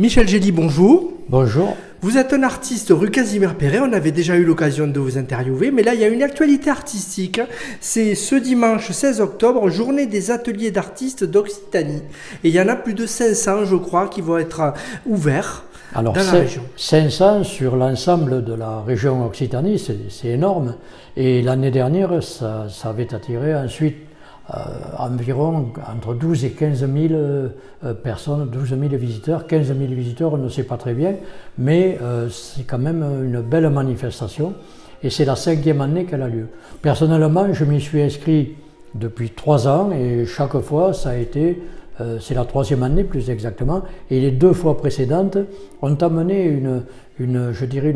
Michel Gély, bonjour. Bonjour. Vous êtes un artiste rue Casimir-Péret, on avait déjà eu l'occasion de vous interviewer, mais là il y a une actualité artistique. C'est ce dimanche 16 octobre, journée des ateliers d'artistes d'Occitanie. Et il y en a plus de 500, je crois, qui vont être ouverts. Alors, dans la région. 500 sur l'ensemble de la région Occitanie, c'est énorme. Et l'année dernière, ça avait attiré ensuite environ entre 12 et 15 000 personnes, 12 000 visiteurs. 15 000 visiteurs, on ne sait pas très bien, mais c'est quand même une belle manifestation. Et c'est la 5e année qu'elle a lieu. Personnellement, je m'y suis inscrit depuis 3 ans et chaque fois, ça a été... c'est la 3e année plus exactement, et les 2 fois précédentes ont amené je dirais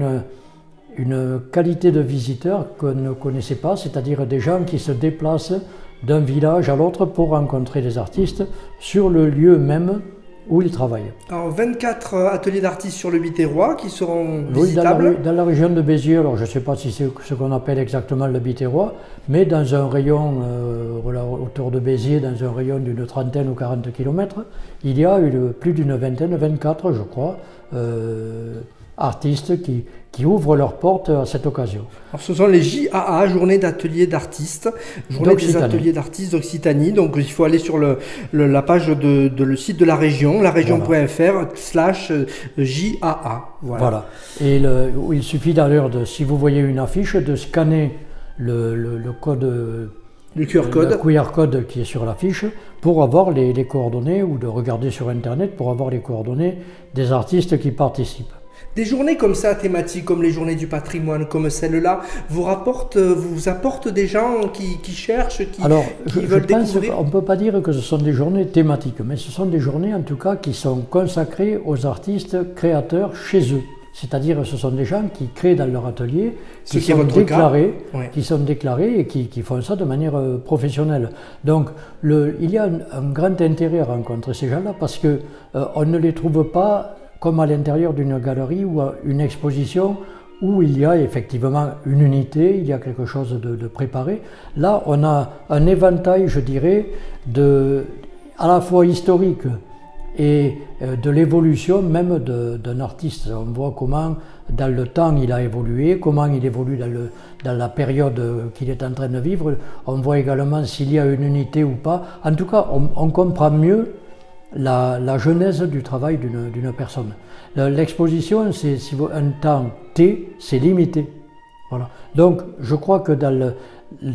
une qualité de visiteurs qu'on ne connaissait pas, c'est-à-dire des gens qui se déplacent d'un village à l'autre pour rencontrer des artistes sur le lieu même où ils travaillent. Alors 24 ateliers d'artistes sur le Biterrois qui seront visitables. Oui, dans la région de Béziers, alors je ne sais pas si c'est ce qu'on appelle exactement le Biterrois, mais dans un rayon autour de Béziers, dans un rayon d'une 30aine ou 40 km, il y a plus d'une vingtaine, 24 je crois, artistes qui ouvrent leurs portes à cette occasion. Alors ce sont les JAA, Journée d'ateliers d'artistes, Journée des ateliers d'artistes d'Occitanie. Donc il faut aller sur la page le site de la région, laregion.fr/JAA. Voilà. Et il suffit d'ailleurs, si vous voyez une affiche, de scanner le code... Le QR code. Le QR code qui est sur l'affiche pour avoir les coordonnées, ou de regarder sur Internet pour avoir les coordonnées des artistes qui participent. Des journées comme ça, thématiques, comme les journées du patrimoine, comme celle-là, vous apportent des gens qui cherchent, qui veulent découvrir. On ne peut pas dire que ce sont des journées thématiques, mais ce sont des journées en tout cas qui sont consacrées aux artistes créateurs chez eux. C'est-à-dire ce sont des gens qui créent dans leur atelier, qui sont déclarés et qui font ça de manière professionnelle. Donc il y a un grand intérêt à rencontrer ces gens-là parce qu'on ne les trouve pas comme à l'intérieur d'une galerie ou une exposition où il y a effectivement une unité, il y a quelque chose de préparé. Là, on a un éventail, je dirais, à la fois historique et de l'évolution même d'un artiste. On voit comment dans le temps il a évolué, comment il évolue dans la période qu'il est en train de vivre. On voit également s'il y a une unité ou pas. En tout cas, on comprend mieux la genèse du travail d'une personne. L'exposition, c'est un temps T, c'est limité. Voilà. Donc, je crois que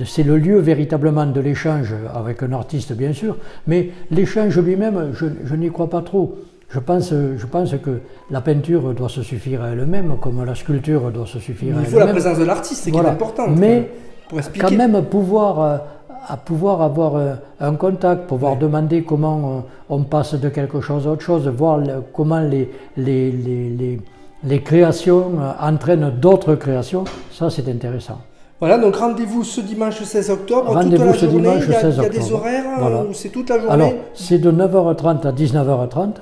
c'est le lieu véritablement de l'échange avec un artiste, bien sûr, mais l'échange lui-même, je n'y crois pas trop. Je pense que la peinture doit se suffire à elle-même, comme la sculpture doit se suffire à elle-même. Il faut la présence de l'artiste, qui est importante. Mais pour expliquer. Quand même pouvoir avoir un contact, pouvoir demander comment on passe de quelque chose à autre chose, voir comment les créations entraînent d'autres créations, ça c'est intéressant. Voilà, donc rendez-vous ce dimanche 16 octobre, rendez-vous ce dimanche 16 octobre. Il y a des horaires, voilà. C'est toute la journée? Alors, c'est de 9h30 à 19h30,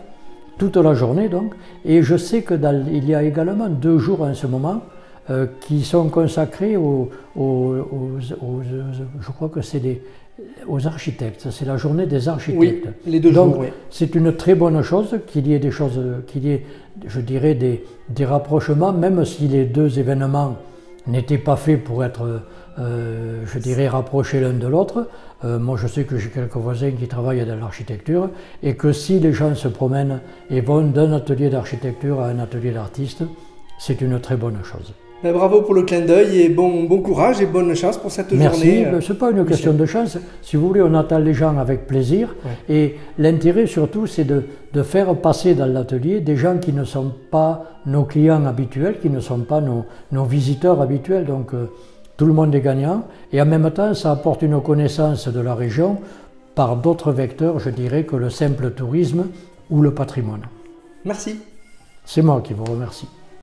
toute la journée donc, et je sais qu'il y a également 2 jours en ce moment qui sont consacrés je crois que c'est aux architectes, c'est la journée des architectes. Oui, les 2 jours, oui. C'est une très bonne chose qu'il y ait je dirais, des rapprochements, même si les 2 événements n'étaient pas faits pour être, je dirais, rapprochés l'un de l'autre. Moi, je sais que j'ai quelques voisins qui travaillent dans l'architecture et que si les gens se promènent et vont d'un atelier d'architecture à un atelier d'artiste, c'est une très bonne chose. Bravo pour le clin d'œil et bon courage et bonne chance pour cette journée. Merci, ce n'est pas une question de chance. Si vous voulez, on attend les gens avec plaisir. Ouais. Et l'intérêt surtout, c'est de faire passer dans l'atelier des gens qui ne sont pas nos clients habituels, qui ne sont pas nos visiteurs habituels. Donc tout le monde est gagnant. Et en même temps, ça apporte une connaissance de la région par d'autres vecteurs, je dirais, que le simple tourisme ou le patrimoine. Merci. C'est moi qui vous remercie.